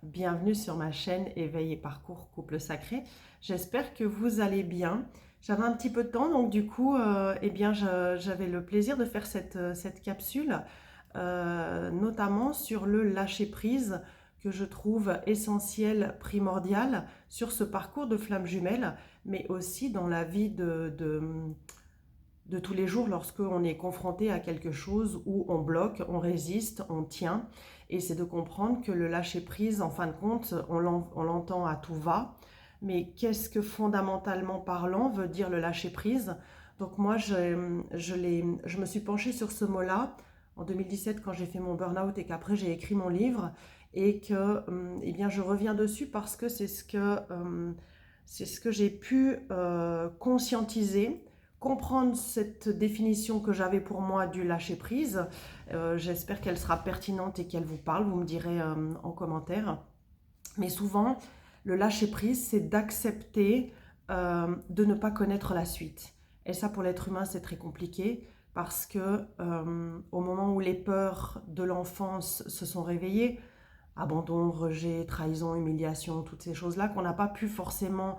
bienvenue sur ma chaîne Éveil et Parcours Couple Sacré. J'espère que vous allez bien. J'avais un petit peu de temps, donc du coup, j'avais le plaisir de faire cette capsule, notamment sur le lâcher-prise que je trouve essentiel, primordial sur ce parcours de flamme jumelle, mais aussi dans la vie de tous les jours lorsqu'on est confronté à quelque chose où on bloque, on résiste, on tient. Et c'est de comprendre que le lâcher-prise, en fin de compte, on l'entend à tout va. Mais qu'est-ce que fondamentalement parlant veut dire le lâcher-prise? Donc moi, je me suis penchée sur ce mot-là en 2017 quand j'ai fait mon burn-out et qu'après j'ai écrit mon livre. Et que je reviens dessus parce que c'est ce que j'ai pu conscientiser, comprendre cette définition que j'avais pour moi du lâcher-prise. J'espère qu'elle sera pertinente et qu'elle vous parle, vous me direz en commentaire. Mais souvent, le lâcher-prise, c'est d'accepter de ne pas connaître la suite. Et ça, pour l'être humain, c'est très compliqué parce que au moment où les peurs de l'enfance se sont réveillées, abandon, rejet, trahison, humiliation, toutes ces choses-là qu'on n'a pas pu forcément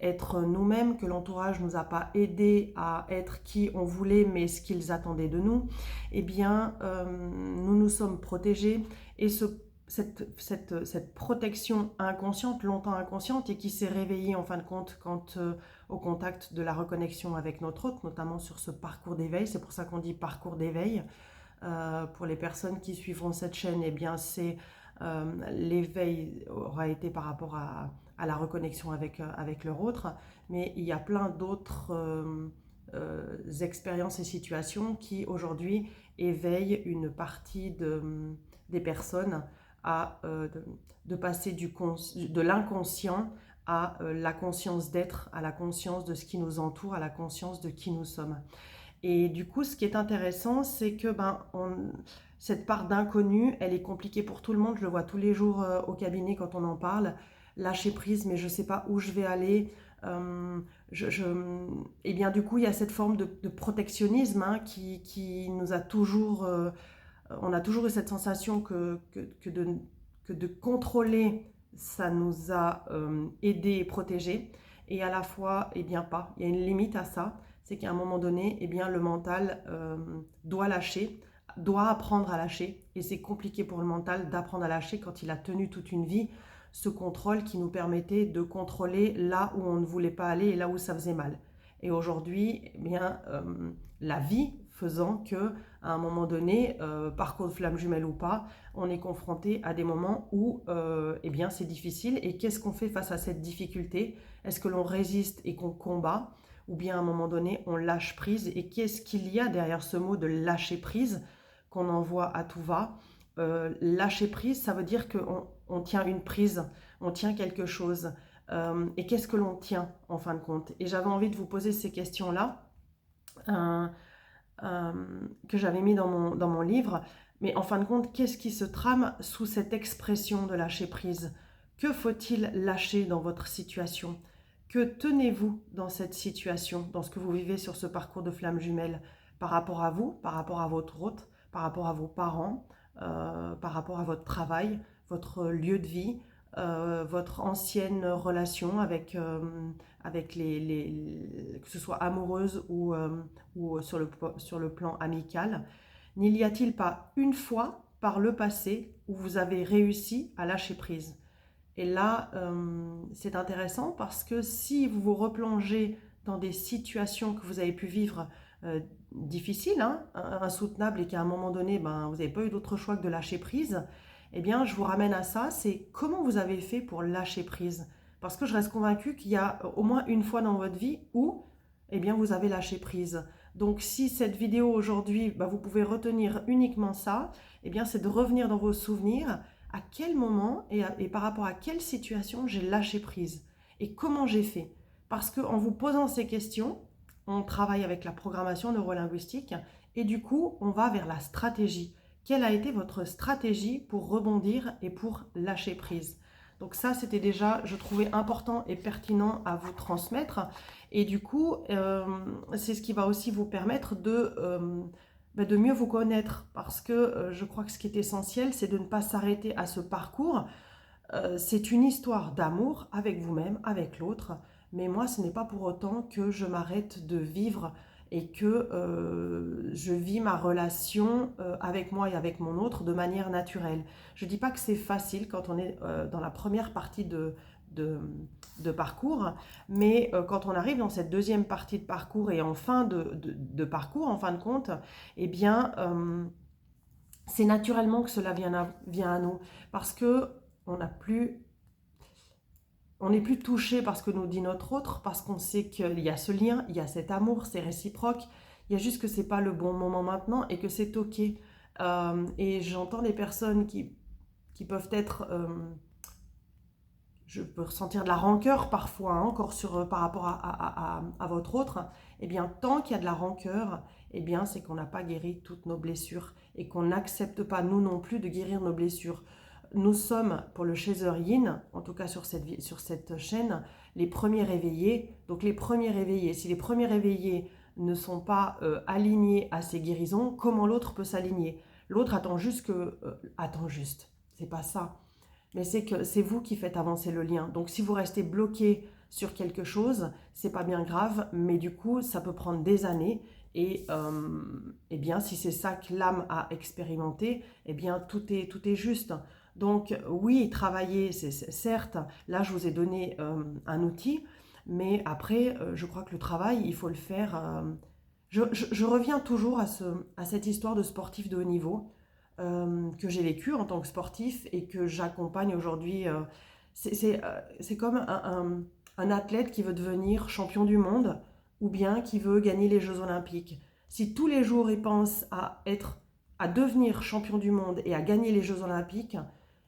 être nous-mêmes, que l'entourage ne nous a pas aidés à être qui on voulait, mais ce qu'ils attendaient de nous, eh bien, nous nous sommes protégés. Et cette protection inconsciente, longtemps inconsciente, et qui s'est réveillée en fin de compte au contact de la reconnexion avec notre hôte, notamment sur ce parcours d'éveil. C'est pour ça qu'on dit parcours d'éveil. Pour les personnes qui suivront cette chaîne, eh bien, l'éveil aura été par rapport à la reconnexion avec leur autre, mais il y a plein d'autres expériences et situations qui aujourd'hui éveillent une partie des personnes à de passer de l'inconscient à la conscience d'être, à la conscience de ce qui nous entoure, à la conscience de qui nous sommes. Et du coup, ce qui est intéressant, c'est que cette part d'inconnu, elle est compliquée pour tout le monde. Je le vois tous les jours au cabinet quand on en parle. Lâcher prise, mais je ne sais pas où je vais aller. Et bien du coup, il y a cette forme de protectionnisme qui nous a toujours... on a toujours eu cette sensation que de contrôler, ça nous a aidés et protégés. Et à la fois, eh bien pas. Il y a une limite à ça. C'est qu'à un moment donné, eh bien, le mental doit lâcher, doit apprendre à lâcher. Et c'est compliqué pour le mental d'apprendre à lâcher quand il a tenu toute une vie ce contrôle qui nous permettait de contrôler là où on ne voulait pas aller et là où ça faisait mal. Et aujourd'hui, eh bien, la vie faisant que, à un moment donné, parcours de flamme jumelle ou pas, on est confronté à des moments où eh bien, c'est difficile. Et qu'est-ce qu'on fait face à cette difficulté? Est-ce que l'on résiste et qu'on combat? Ou bien à un moment donné, on lâche prise? Et qu'est-ce qu'il y a derrière ce mot de lâcher prise qu'on envoie à tout va? Lâcher prise, ça veut dire qu'on tient une prise, on tient quelque chose. Et qu'est-ce que l'on tient en fin de compte? Et j'avais envie de vous poser ces questions-là que j'avais mis dans mon livre. Mais en fin de compte, qu'est-ce qui se trame sous cette expression de lâcher prise? Que faut-il lâcher dans votre situation? Que tenez-vous dans cette situation, dans ce que vous vivez sur ce parcours de flamme jumelle, par rapport à vous, par rapport à votre hôte, par rapport à vos parents, par rapport à votre travail, votre lieu de vie, votre ancienne relation avec que ce soit amoureuse ou sur le plan amical. N'y y a-t-il pas une fois par le passé où vous avez réussi à lâcher prise? Et là, c'est intéressant parce que si vous vous replongez dans des situations que vous avez pu vivre difficiles, insoutenables, et qu'à un moment donné, vous n'avez pas eu d'autre choix que de lâcher prise, eh bien, je vous ramène à ça, c'est comment vous avez fait pour lâcher prise. Parce que je reste convaincue qu'il y a au moins une fois dans votre vie où eh bien, vous avez lâché prise. Donc, si cette vidéo aujourd'hui, vous pouvez retenir uniquement ça, eh bien, c'est de revenir dans vos souvenirs. À quel moment et par rapport à quelle situation j'ai lâché prise et comment j'ai fait. Parce qu'en vous posant ces questions, on travaille avec la programmation neurolinguistique et du coup, on va vers la stratégie. Quelle a été votre stratégie pour rebondir et pour lâcher prise? Donc ça, c'était déjà, je trouvais important et pertinent à vous transmettre. Et du coup, c'est ce qui va aussi vous permettre de mieux vous connaître. Parce que je crois que ce qui est essentiel, c'est de ne pas s'arrêter à ce parcours C'est une histoire d'amour avec vous-même, avec l'autre, mais moi, ce n'est pas pour autant que je m'arrête de vivre et que je vis ma relation avec moi et avec mon autre de manière naturelle. Je ne dis pas que c'est facile quand on est dans la première partie de, de parcours, mais quand on arrive dans cette deuxième partie de parcours et en fin de parcours, en fin de compte, eh bien, c'est naturellement que cela vient à nous, parce que on n'a plus on n'est plus touché par ce que nous dit notre autre, parce qu'on sait qu'il y a ce lien, il y a cet amour, c'est réciproque. Il y a juste que c'est pas le bon moment maintenant et que c'est ok. Et j'entends des personnes qui peuvent être, je peux ressentir de la rancœur parfois, hein, encore par rapport à votre autre. Eh bien, tant qu'il y a de la rancœur, eh bien, c'est qu'on n'a pas guéri toutes nos blessures et qu'on n'accepte pas, nous non plus, de guérir nos blessures. Nous sommes, pour le Chaser Yin, en tout cas sur cette chaîne, les premiers réveillés. Donc les premiers réveillés, si les premiers réveillés ne sont pas alignés à ces guérisons, comment l'autre peut s'aligner? L'autre attend juste attend juste, c'est pas ça. Mais c'est que c'est vous qui faites avancer le lien. Donc si vous restez bloqué sur quelque chose, c'est pas bien grave, mais du coup, ça peut prendre des années. Et eh bien, si c'est ça que l'âme a expérimenté, eh bien, tout est juste. Donc oui, travailler, c'est certes, là je vous ai donné un outil, mais après, je crois que le travail, il faut le faire. Je reviens toujours à cette histoire de sportif de haut niveau que j'ai vécu en tant que sportif et que j'accompagne aujourd'hui. C'est comme un athlète qui veut devenir champion du monde ou bien qui veut gagner les Jeux Olympiques. Si tous les jours il pense à devenir champion du monde et à gagner les Jeux Olympiques,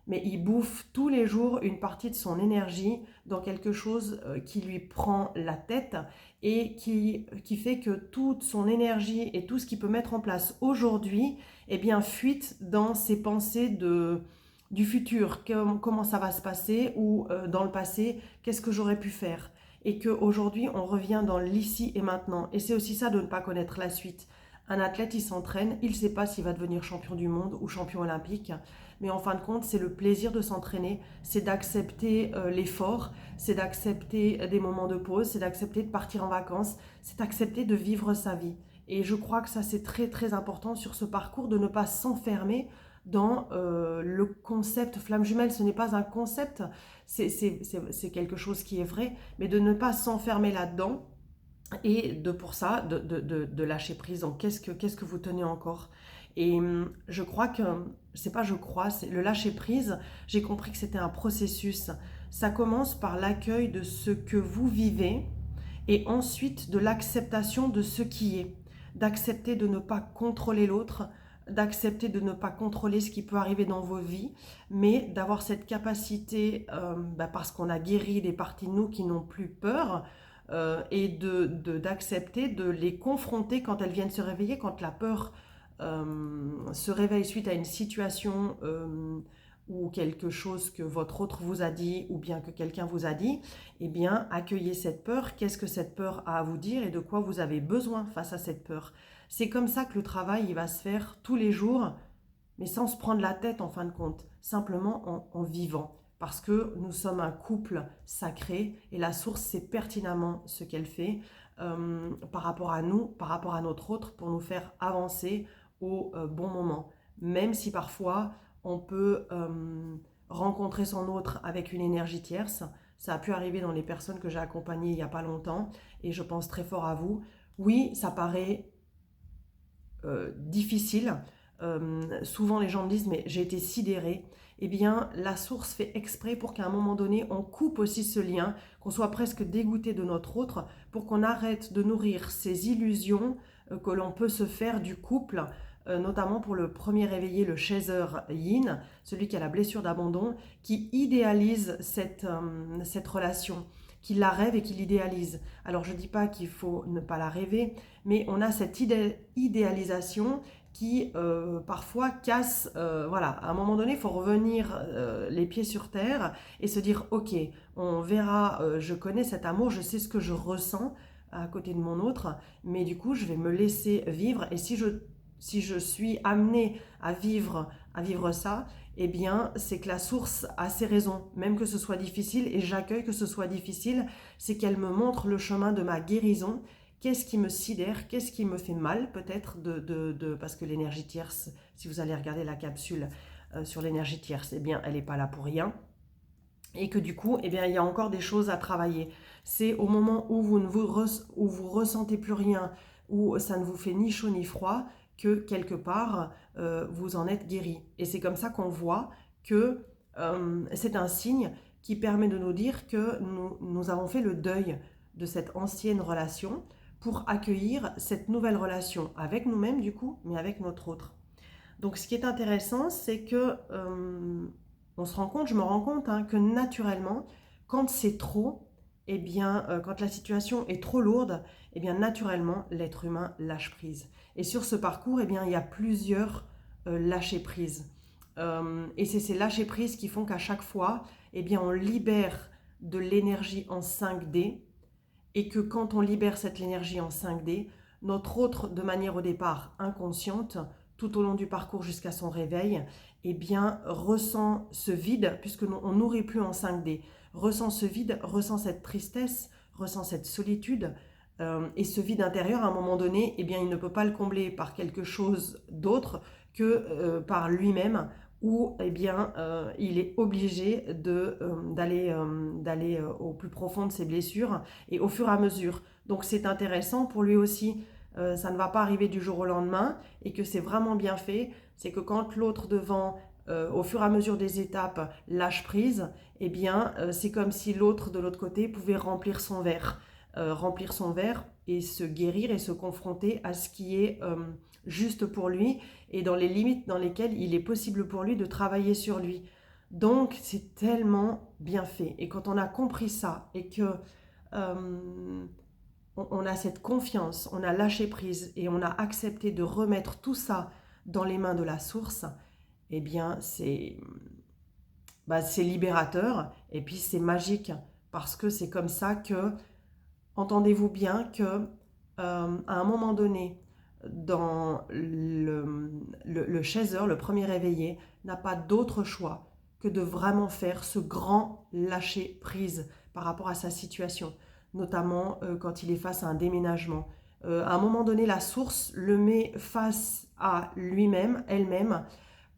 mais il bouffe tous les jours une partie de son énergie dans quelque chose qui lui prend la tête et qui fait que toute son énergie et tout ce qu'il peut mettre en place aujourd'hui, eh bien, fuite dans ses pensées du futur, comment ça va se passer, ou dans le passé, qu'est-ce que j'aurais pu faire. Et qu'aujourd'hui, on revient dans l'ici et maintenant. Et c'est aussi ça de ne pas connaître la suite. Un athlète, il s'entraîne, il ne sait pas s'il va devenir champion du monde ou champion olympique, mais en fin de compte, c'est le plaisir de s'entraîner, c'est d'accepter l'effort, c'est d'accepter des moments de pause, c'est d'accepter de partir en vacances, c'est d'accepter de vivre sa vie. Et je crois que ça, c'est très très important sur ce parcours, de ne pas s'enfermer dans le concept flamme jumelle. Ce n'est pas un concept, c'est quelque chose qui est vrai, mais de ne pas s'enfermer là-dedans et pour ça, de lâcher prise. Donc, qu'est-ce que vous tenez encore? Et je crois que, c'est pas je crois, c'est le lâcher prise, j'ai compris que c'était un processus. Ça commence par l'accueil de ce que vous vivez et ensuite de l'acceptation de ce qui est. D'accepter de ne pas contrôler l'autre, d'accepter de ne pas contrôler ce qui peut arriver dans vos vies, mais d'avoir cette capacité, parce qu'on a guéri des parties de nous qui n'ont plus peur, et d'accepter de les confronter quand elles viennent se réveiller, quand la peur se réveille suite à une situation ou quelque chose que votre autre vous a dit ou bien que quelqu'un vous a dit, eh bien, accueillez cette peur. Qu'est-ce que cette peur a à vous dire et de quoi vous avez besoin face à cette peur? C'est comme ça que le travail, il va se faire tous les jours, mais sans se prendre la tête en fin de compte, simplement en vivant. Parce que nous sommes un couple sacré et la source sait pertinemment ce qu'elle fait par rapport à nous, par rapport à notre autre, pour nous faire avancer au bon moment. Même si parfois on peut rencontrer son autre avec une énergie tierce. Ça a pu arriver dans les personnes que j'ai accompagnées il n'y a pas longtemps et je pense très fort à vous. Oui, ça paraît difficile. Souvent les gens me disent mais j'ai été sidérée. Eh bien la source fait exprès pour qu'à un moment donné on coupe aussi ce lien, qu'on soit presque dégoûté de notre autre, pour qu'on arrête de nourrir ces illusions que l'on peut se faire du couple, notamment pour le premier réveillé, le Chaser Yin, celui qui a la blessure d'abandon, qui idéalise cette relation, qui la rêve et qui l'idéalise. Alors je ne dis pas qu'il faut ne pas la rêver, mais on a cette idéalisation qui parfois casse, voilà, à un moment donné, il faut revenir les pieds sur terre et se dire, ok, on verra, je connais cet amour, je sais ce que je ressens à côté de mon autre, mais du coup, je vais me laisser vivre, et si je suis amenée à vivre ça, eh bien, c'est que la source a ses raisons, même que ce soit difficile, et j'accueille que ce soit difficile, c'est qu'elle me montre le chemin de ma guérison. Qu'est-ce qui me sidère, qu'est-ce qui me fait mal peut-être parce que l'énergie tierce, si vous allez regarder la capsule sur l'énergie tierce, eh bien, elle n'est pas là pour rien. Et que du coup, eh bien, il y a encore des choses à travailler. C'est au moment où vous ressentez plus rien, où ça ne vous fait ni chaud ni froid, que quelque part, vous en êtes guéri. Et c'est comme ça qu'on voit que c'est un signe qui permet de nous dire que nous avons fait le deuil de cette ancienne relation pour accueillir cette nouvelle relation avec nous-mêmes du coup, mais avec notre autre. Donc ce qui est intéressant, c'est que on se rend compte, je me rends compte que naturellement, quand c'est trop, eh bien, quand la situation est trop lourde, eh bien, naturellement, l'être humain lâche prise. Et sur ce parcours, eh bien, il y a plusieurs lâcher prise. Et c'est ces lâcher prises qui font qu'à chaque fois, eh bien, on libère de l'énergie en 5D et que quand on libère cette énergie en 5D, notre autre, de manière au départ inconsciente, tout au long du parcours jusqu'à son réveil, eh bien, ressent ce vide, puisque on nourrit plus en 5D, ressent ce vide, ressent cette tristesse, ressent cette solitude, et ce vide intérieur, à un moment donné, eh bien, il ne peut pas le combler par quelque chose d'autre que par lui-même, où eh bien, il est obligé d'aller au plus profond de ses blessures et au fur et à mesure. Donc c'est intéressant pour lui aussi, ça ne va pas arriver du jour au lendemain et que c'est vraiment bien fait, c'est que quand l'autre devant, au fur et à mesure des étapes, lâche prise, eh bien c'est comme si l'autre de l'autre côté pouvait remplir son verre et se guérir et se confronter à ce qui est juste pour lui et dans les limites dans lesquelles il est possible pour lui de travailler sur lui. Donc c'est tellement bien fait. Et quand on a compris ça et que on a cette confiance, on a lâché prise et on a accepté de remettre tout ça dans les mains de la source, eh bien c'est libérateur et puis c'est magique parce que c'est comme ça que, entendez-vous bien que à un moment donné, dans le chaser, le premier réveillé, n'a pas d'autre choix que de vraiment faire ce grand lâcher prise par rapport à sa situation, notamment quand il est face à un déménagement. À un moment donné, la source le met face à lui-même, elle-même,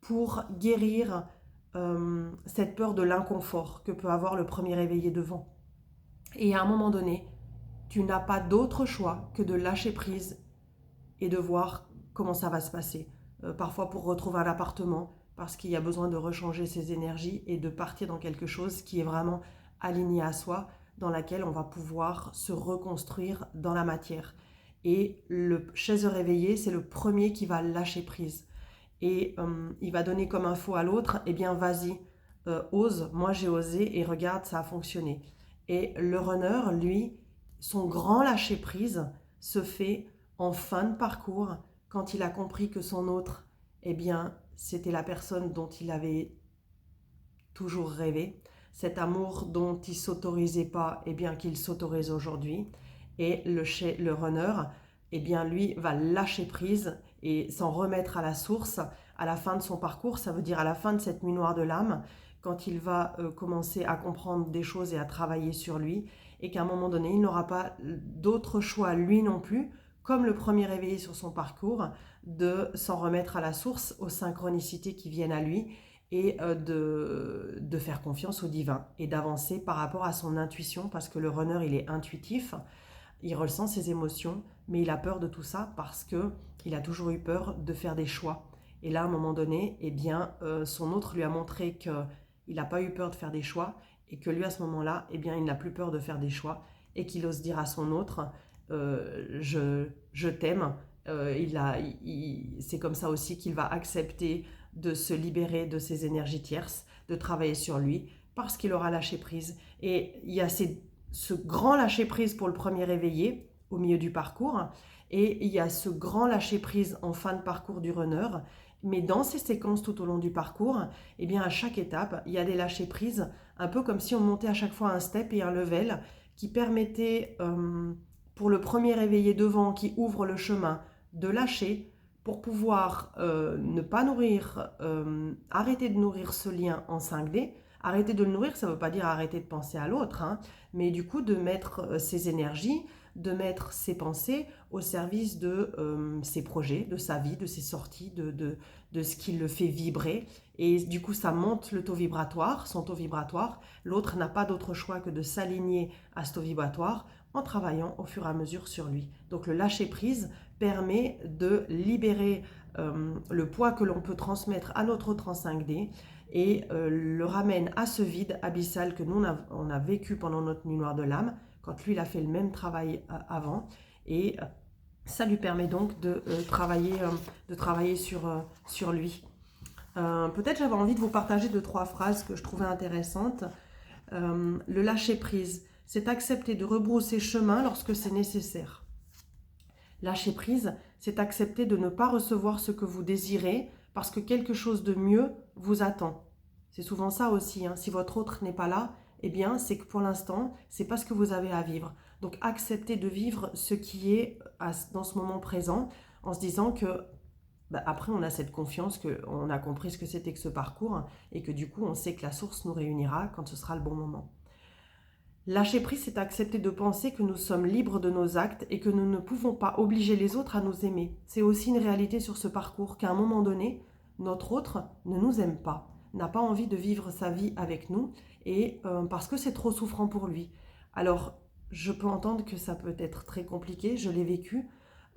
pour guérir cette peur de l'inconfort que peut avoir le premier réveillé devant. Et à un moment donné, tu n'as pas d'autre choix que de lâcher prise et de voir comment ça va se passer. Parfois pour retrouver un appartement, parce qu'il y a besoin de rechanger ses énergies et de partir dans quelque chose qui est vraiment aligné à soi, dans laquelle on va pouvoir se reconstruire dans la matière. Et le chaise réveillé, c'est le premier qui va lâcher prise. Et il va donner comme info à l'autre, eh bien vas-y, ose, moi j'ai osé et regarde, ça a fonctionné. Et le runner, lui, son grand lâcher prise se fait en fin de parcours, quand il a compris que son autre, eh bien, c'était la personne dont il avait toujours rêvé, cet amour dont il ne s'autorisait pas, eh bien, qu'il s'autorise aujourd'hui. Et le runner, eh bien, lui, va lâcher prise et s'en remettre à la source à la fin de son parcours, ça veut dire à la fin de cette nuit noire de l'âme, quand il va commencer à comprendre des choses et à travailler sur lui, et qu'à un moment donné, il n'aura pas d'autre choix, lui non plus, comme le premier réveillé sur son parcours, de s'en remettre à la source, aux synchronicités qui viennent à lui, et de faire confiance au divin, et d'avancer par rapport à son intuition, parce que le runner, il est intuitif, il ressent ses émotions, mais il a peur de tout ça, parce qu'il a toujours eu peur de faire des choix. Et là, à un moment donné, eh bien, son autre lui a montré qu'il n'a pas eu peur de faire des choix, et que lui, à ce moment-là, eh bien, il n'a plus peur de faire des choix, et qu'il ose dire à son autre, je t'aime. C'est comme ça aussi qu'il va accepter de se libérer de ses énergies tierces, de travailler sur lui, parce qu'il aura lâché prise. Et il y a ce grand lâcher prise pour le premier réveillé, au milieu du parcours, et il y a ce grand lâcher prise en fin de parcours du runner. Mais dans ces séquences tout au long du parcours, eh bien à chaque étape, il y a des lâchers prises, un peu comme si on montait à chaque fois un step et un level qui permettait pour le premier réveillé devant qui ouvre le chemin de lâcher pour pouvoir ne pas nourrir, arrêter de nourrir ce lien en 5D. Arrêter de le nourrir, ça ne veut pas dire arrêter de penser à l'autre, hein, mais du coup de mettre ses énergies, de mettre ses pensées au service de ses projets, de sa vie, de ses sorties, de ce qui le fait vibrer. Et du coup, ça monte le taux vibratoire, son taux vibratoire. L'autre n'a pas d'autre choix que de s'aligner à ce taux vibratoire en travaillant au fur et à mesure sur lui. Donc le lâcher-prise permet de libérer le poids que l'on peut transmettre à notre autre en 5D et le ramène à ce vide abyssal que nous on a vécu pendant notre nuit noire de l'âme, quand lui il a fait le même travail avant, et ça lui permet donc de travailler sur lui. Peut-être j'avais envie de vous partager 2-3 phrases que je trouvais intéressantes. Le lâcher prise, c'est accepter de rebrousser chemin lorsque c'est nécessaire. Lâcher prise, c'est accepter de ne pas recevoir ce que vous désirez parce que quelque chose de mieux vous attend. C'est souvent ça aussi, hein. Si votre autre n'est pas là, eh bien, c'est que pour l'instant, c'est pas ce que vous avez à vivre. Donc, acceptez de vivre ce qui est dans ce moment présent en se disant que après, on a cette confiance qu'on a compris ce que c'était que ce parcours et que du coup, on sait que la source nous réunira quand ce sera le bon moment. Lâcher prise, c'est accepter de penser que nous sommes libres de nos actes et que nous ne pouvons pas obliger les autres à nous aimer. C'est aussi une réalité sur ce parcours qu'à un moment donné, notre autre ne nous aime pas, n'a pas envie de vivre sa vie avec nous et parce que c'est trop souffrant pour lui. Alors, je peux entendre que ça peut être très compliqué, je l'ai vécu,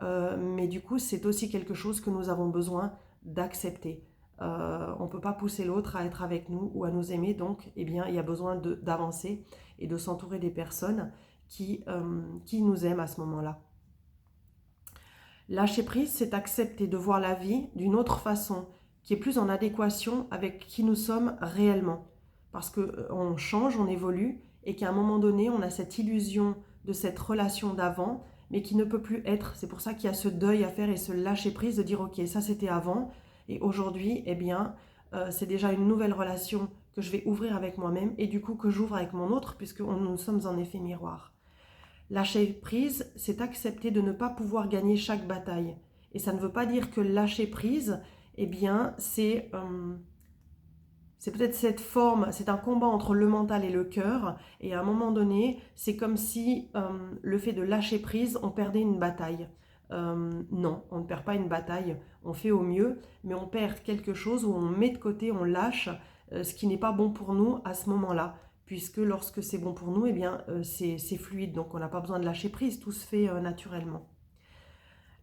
mais du coup, c'est aussi quelque chose que nous avons besoin d'accepter. On ne peut pas pousser l'autre à être avec nous ou à nous aimer, donc eh bien, il y a besoin d'avancer et de s'entourer des personnes qui nous aiment à ce moment-là. Lâcher prise, c'est accepter de voir la vie d'une autre façon, qui est plus en adéquation avec qui nous sommes réellement. Parce qu'on change, on évolue, et qu'à un moment donné, on a cette illusion de cette relation d'avant, mais qui ne peut plus être. C'est pour ça qu'il y a ce deuil à faire et ce lâcher prise de dire « Ok, ça c'était avant, et aujourd'hui, eh bien, c'est déjà une nouvelle relation que je vais ouvrir avec moi-même et du coup que j'ouvre avec mon autre puisque nous sommes en effet miroir. » Lâcher prise, c'est accepter de ne pas pouvoir gagner chaque bataille. Et ça ne veut pas dire que lâcher prise, eh bien, c'est peut-être cette forme, c'est un combat entre le mental et le cœur. Et à un moment donné, c'est comme si le fait de lâcher prise, on perdait une bataille. Non, on ne perd pas une bataille, on fait au mieux, mais on perd quelque chose où on met de côté, on lâche ce qui n'est pas bon pour nous à ce moment-là. Puisque lorsque c'est bon pour nous, eh bien, c'est fluide, donc on n'a pas besoin de lâcher prise, tout se fait naturellement.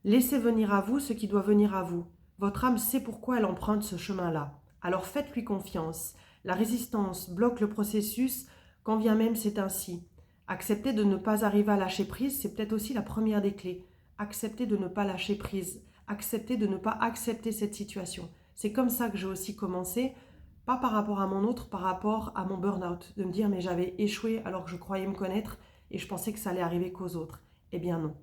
Laissez venir à vous ce qui doit venir à vous. Votre âme sait pourquoi elle emprunte ce chemin-là. Alors faites-lui confiance. La résistance bloque le processus, quand bien même c'est ainsi. Accepter de ne pas arriver à lâcher prise, c'est peut-être aussi la première des clés. Accepter de ne pas lâcher prise. Accepter de ne pas accepter cette situation. C'est comme ça que j'ai aussi commencé, pas par rapport à mon autre, par rapport à mon burn-out. De me dire, mais j'avais échoué alors que je croyais me connaître et je pensais que ça allait arriver qu'aux autres. Eh bien non.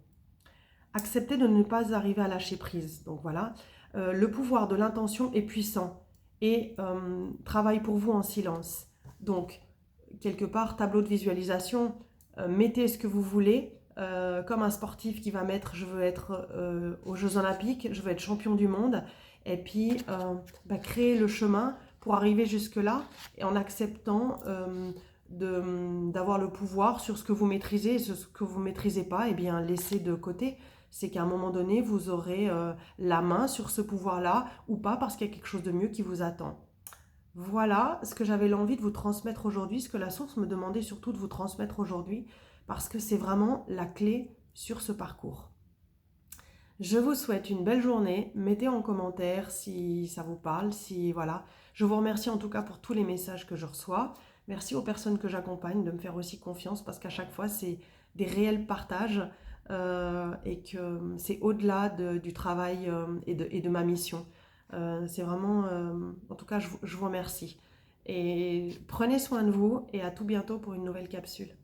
Accepter de ne pas arriver à lâcher prise. Donc voilà, le pouvoir de l'intention est puissant et travaille pour vous en silence. Donc, quelque part, tableau de visualisation, mettez ce que vous voulez, comme un sportif qui va mettre, je veux être aux Jeux Olympiques, je veux être champion du monde, et puis créer le chemin pour arriver jusque-là, et en acceptant d'avoir le pouvoir sur ce que vous maîtrisez et sur ce que vous ne maîtrisez pas, et bien laissez de côté. C'est qu'à un moment donné, vous aurez la main sur ce pouvoir-là ou pas parce qu'il y a quelque chose de mieux qui vous attend. Voilà ce que j'avais l'envie de vous transmettre aujourd'hui, ce que la source me demandait surtout de vous transmettre aujourd'hui, parce que c'est vraiment la clé sur ce parcours. Je vous souhaite une belle journée. Mettez en commentaire si ça vous parle, si voilà. Je vous remercie en tout cas pour tous les messages que je reçois. Merci aux personnes que j'accompagne de me faire aussi confiance parce qu'à chaque fois, c'est des réels partages et que c'est au-delà du travail et de ma mission. C'est vraiment, en tout cas, je vous remercie. Et prenez soin de vous et à tout bientôt pour une nouvelle capsule.